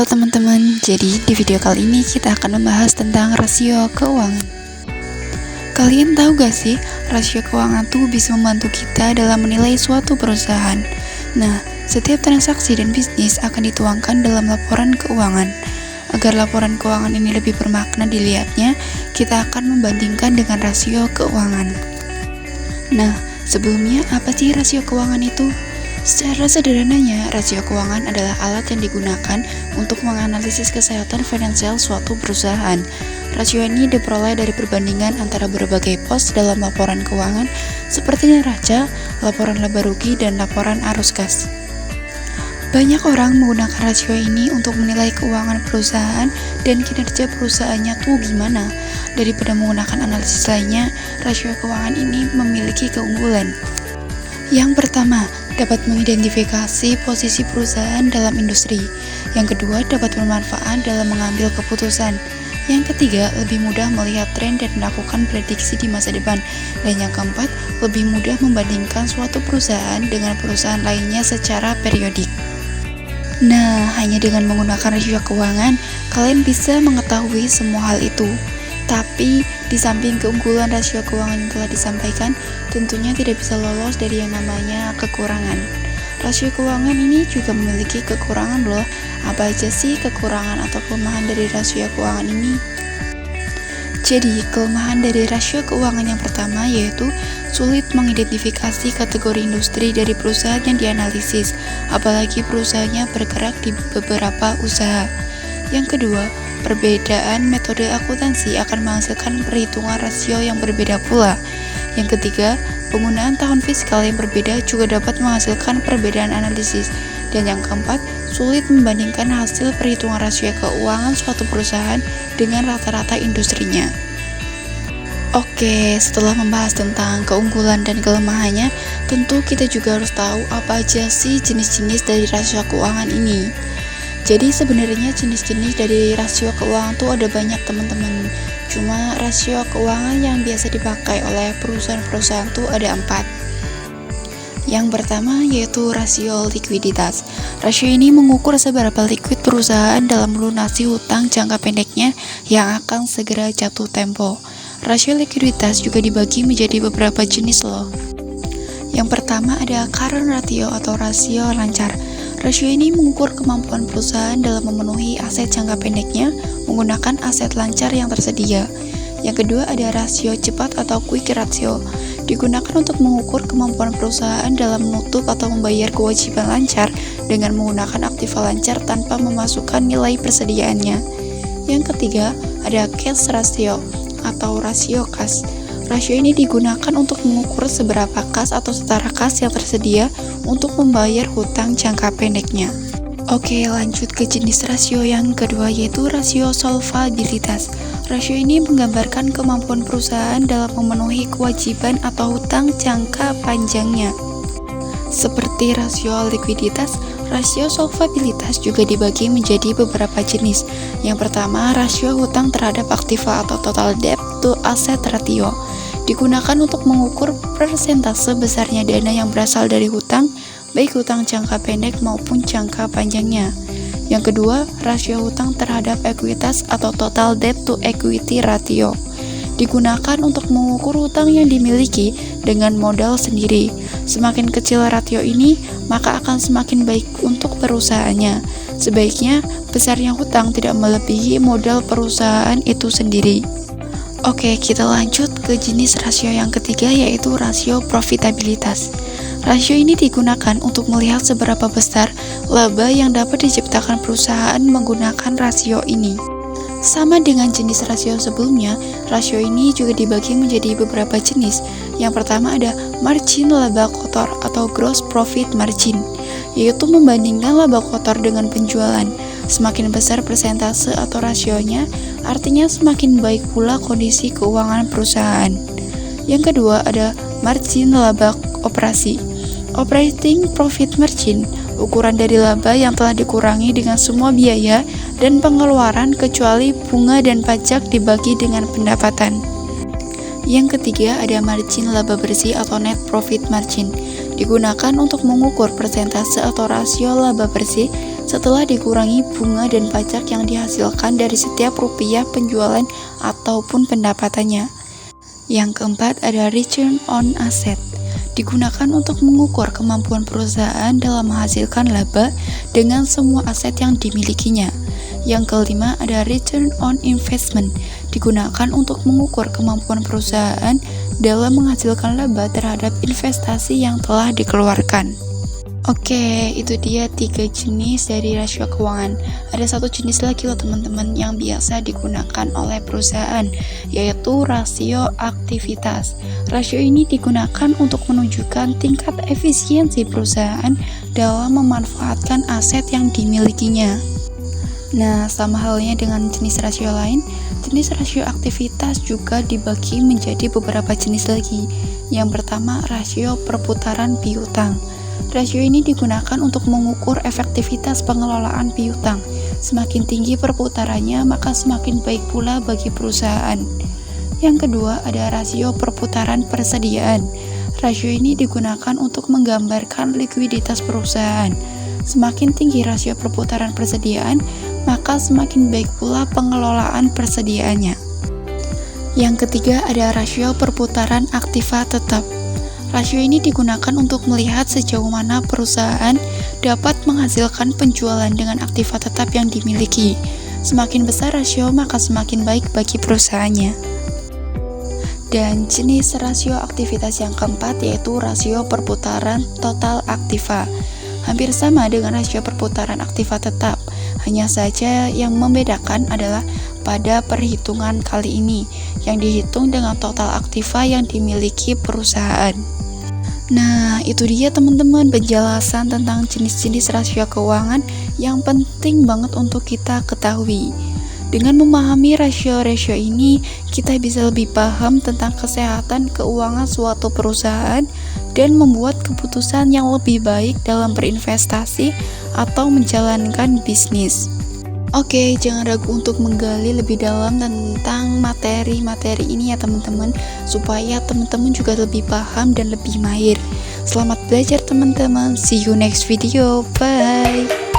Halo teman-teman, jadi di video kali ini kita akan membahas tentang rasio keuangan. Kalian tahu gak sih, rasio keuangan tuh bisa membantu kita dalam menilai suatu perusahaan. Nah, setiap transaksi dan bisnis akan dituangkan dalam laporan keuangan. Agar laporan keuangan ini lebih bermakna dilihatnya, kita akan membandingkan dengan rasio keuangan. Nah, sebelumnya apa sih rasio keuangan itu? Secara sederhananya, rasio keuangan adalah alat yang digunakan untuk menganalisis kesehatan finansial suatu perusahaan. Rasio ini diperoleh dari perbandingan antara berbagai pos dalam laporan keuangan seperti neraca, laporan laba rugi, dan laporan arus kas. Banyak orang menggunakan rasio ini untuk menilai keuangan perusahaan dan kinerja perusahaannya tuh gimana. Daripada menggunakan analisis lainnya, rasio keuangan ini memiliki keunggulan. Yang pertama, dapat mengidentifikasi posisi perusahaan dalam industri. Yang kedua, dapat bermanfaat dalam mengambil keputusan. Yang ketiga, lebih mudah melihat tren dan melakukan prediksi di masa depan. Dan yang keempat, lebih mudah membandingkan suatu perusahaan dengan perusahaan lainnya secara periodik. Nah, hanya dengan menggunakan rasio keuangan, kalian bisa mengetahui semua hal itu. Tapi, di samping keunggulan rasio keuangan yang telah disampaikan, tentunya tidak bisa lolos dari yang namanya kekurangan. Rasio keuangan ini juga memiliki kekurangan loh. Apa aja sih kekurangan atau kelemahan dari rasio keuangan ini? Jadi, kelemahan dari rasio keuangan yang pertama yaitu sulit mengidentifikasi kategori industri dari perusahaan yang dianalisis, apalagi perusahaannya bergerak di beberapa usaha. Yang kedua, perbedaan metode akuntansi akan menghasilkan perhitungan rasio yang berbeda pula. Yang ketiga, penggunaan tahun fiskal yang berbeda juga dapat menghasilkan perbedaan analisis. Dan yang keempat, sulit membandingkan hasil perhitungan rasio keuangan suatu perusahaan dengan rata-rata industrinya. Oke, setelah membahas tentang keunggulan dan kelemahannya, tentu kita juga harus tahu apa aja sih jenis-jenis dari rasio keuangan ini. Jadi sebenarnya jenis-jenis dari rasio keuangan tuh ada banyak teman-teman. Cuma rasio keuangan yang biasa dipakai oleh perusahaan-perusahaan tuh ada 4. Yang pertama yaitu rasio likuiditas. Rasio ini mengukur seberapa liquid perusahaan dalam melunasi hutang jangka pendeknya yang akan segera jatuh tempo. Rasio likuiditas juga dibagi menjadi beberapa jenis loh. Yang pertama ada current ratio atau rasio lancar. Rasio ini mengukur kemampuan perusahaan dalam memenuhi aset jangka pendeknya menggunakan aset lancar yang tersedia. Yang kedua ada rasio cepat atau quick ratio. Digunakan untuk mengukur kemampuan perusahaan dalam menutup atau membayar kewajiban lancar dengan menggunakan aktiva lancar tanpa memasukkan nilai persediaannya. Yang ketiga ada cash ratio atau rasio kas. Rasio ini digunakan untuk mengukur seberapa kas atau setara kas yang tersedia untuk membayar hutang jangka pendeknya. Oke, lanjut ke jenis rasio yang kedua yaitu rasio solvabilitas. Rasio ini menggambarkan kemampuan perusahaan dalam memenuhi kewajiban atau hutang jangka panjangnya. Seperti rasio likuiditas, rasio solvabilitas juga dibagi menjadi beberapa jenis. Yang pertama, rasio hutang terhadap aktiva atau total debt to asset ratio. Digunakan untuk mengukur persentase besarnya dana yang berasal dari hutang, baik hutang jangka pendek maupun jangka panjangnya. Yang kedua, rasio hutang terhadap ekuitas atau total debt to equity ratio. Digunakan untuk mengukur hutang yang dimiliki dengan modal sendiri. Semakin kecil rasio ini, maka akan semakin baik untuk perusahaannya. Sebaiknya, besarnya hutang tidak melebihi modal perusahaan itu sendiri. Oke, kita lanjut ke jenis rasio yang ketiga yaitu rasio profitabilitas. Rasio ini digunakan untuk melihat seberapa besar laba yang dapat diciptakan perusahaan menggunakan rasio ini. Sama dengan jenis rasio sebelumnya, rasio ini juga dibagi menjadi beberapa jenis. Yang pertama ada margin laba kotor atau gross profit margin, yaitu membandingkan laba kotor dengan penjualan. Semakin besar persentase atau rasionya, artinya semakin baik pula kondisi keuangan perusahaan. Yang kedua ada margin laba operasi. Operating profit margin, ukuran dari laba yang telah dikurangi dengan semua biaya dan pengeluaran kecuali bunga dan pajak dibagi dengan pendapatan. Yang ketiga ada margin laba bersih atau net profit margin. Digunakan untuk mengukur persentase atau rasio laba bersih setelah dikurangi bunga dan pajak yang dihasilkan dari setiap rupiah penjualan ataupun pendapatannya. Yang keempat ada return on asset, digunakan untuk mengukur kemampuan perusahaan dalam menghasilkan laba dengan semua aset yang dimilikinya. Yang kelima ada return on investment, digunakan untuk mengukur kemampuan perusahaan dalam menghasilkan laba terhadap investasi yang telah dikeluarkan. Oke, itu dia 3 jenis dari rasio keuangan. Ada satu jenis lagi loh teman-teman yang biasa digunakan oleh perusahaan, yaitu rasio aktivitas. Rasio ini digunakan untuk menunjukkan tingkat efisiensi perusahaan dalam memanfaatkan aset yang dimilikinya. Nah, sama halnya dengan jenis rasio lain, jenis rasio aktivitas juga dibagi menjadi beberapa jenis lagi. Yang pertama, rasio perputaran piutang. Rasio ini digunakan untuk mengukur efektivitas pengelolaan piutang. Semakin tinggi perputarannya, maka semakin baik pula bagi perusahaan. Yang kedua, ada rasio perputaran persediaan. Rasio ini digunakan untuk menggambarkan likuiditas perusahaan. Semakin tinggi rasio perputaran persediaan, maka semakin baik pula pengelolaan persediaannya. Yang ketiga, ada rasio perputaran aktiva tetap. Rasio ini digunakan untuk melihat sejauh mana perusahaan dapat menghasilkan penjualan dengan aktiva tetap yang dimiliki. Semakin besar rasio, maka semakin baik bagi perusahaannya. Dan jenis rasio aktivitas yang keempat yaitu rasio perputaran total aktiva. Hampir sama dengan rasio perputaran aktiva tetap, hanya saja yang membedakan adalah pada perhitungan kali ini, yang dihitung dengan total aktiva yang dimiliki perusahaan. Nah, itu dia teman-teman penjelasan tentang jenis-jenis rasio keuangan yang penting banget untuk kita ketahui. Dengan memahami rasio-rasio ini, kita bisa lebih paham tentang kesehatan keuangan suatu perusahaan dan membuat keputusan yang lebih baik dalam berinvestasi atau menjalankan bisnis. Oke, jangan ragu untuk menggali lebih dalam tentang materi-materi ini ya teman-teman, supaya teman-teman juga lebih paham dan lebih mahir. Selamat belajar teman-teman, see you next video, bye!